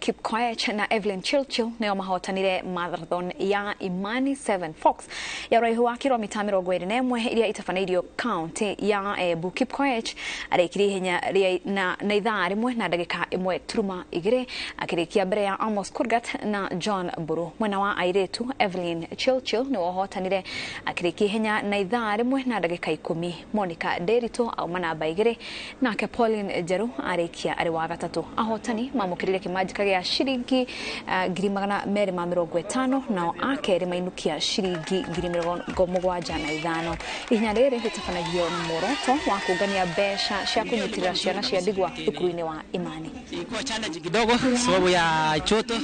Kipkoech na Evelyn Chilchil neo mahotanire marathon ya Imani 7 Fox ya uraihu wa kilomita 21 iria itabanĩrio county ya Embu. Kipkoech arekire henya na ithaa rimwe na ndagika 1:2 akirikia mbere ya Amos Kurgat na John Buru. Mwena wa airetu Evelyn Chilchil ni wahotanire akirikia henya na ithaa rimwe na ndagika 10. Monica Derito au manamba 2 nake Pauline Jeru arekia ari wa gatatu. Ahotani mamukirire kimajika gya shiringi 250 nao akeri mainukia shiringi 75. Ihenya riri ritabanagio moroto wa kungania besha cia kunyitirira ciana cia ndigwa thukuru-ini wa Imani. Ilikuwa challenge kidogo sababu ya choto.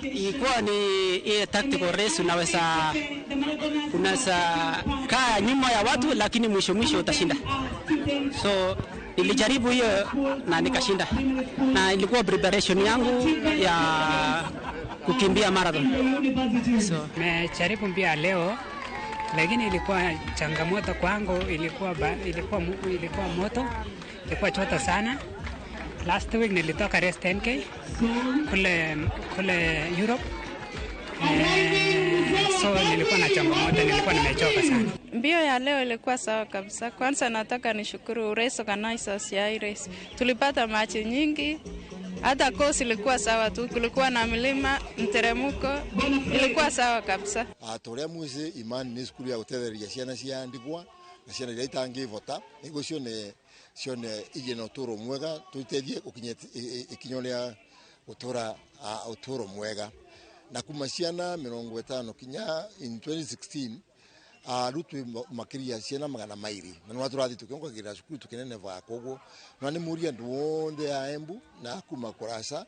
Ilikuwa ni tactical race, unaweza kaa nyuma ya watu lakini mwisho utashinda. So nilijaribu hiyo na nikashinda. Na ilikuwa preparation yangu ya kukimbia marathon. So nimejaribu pia leo, lakini ilikuwa changamoto kwangu, ilikuwa moto, ilikuwa choto sana. Last week nilitoka race 10k kule Europe. So nilikuwa na changamoto, nilikuwa nimechoka sana. Mbio ya leo ilikuwa sawa kabisa. Kwanza nataka nishukuru race organizers ya hii race. Tulipata machi nyingi. Hata course ilikuwa sawa tu, kulikuwa na milima, mteremko, ilikuwa sawa kabisa. Atoria muze Imani ni skulu ya gũtethereria ciana cia ndigwa na ciana iria itangivota. Ego cione igena uturo mwega, tutethie ikinyo ria gutura uturo mwega. Na kuma ciana 50 kinya in 2016 rutu makiria ciana 200 na no aturathi tukiongagira cukuru tukinene va kogo na ni muria nduonde ya Embu na kuma kurasa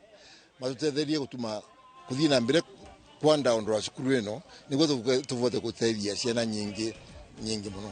matutetherie gutuma kuthii na mbere kwanda ondora cukuru eno niguo tuvote guteithia ciana nyingi muno.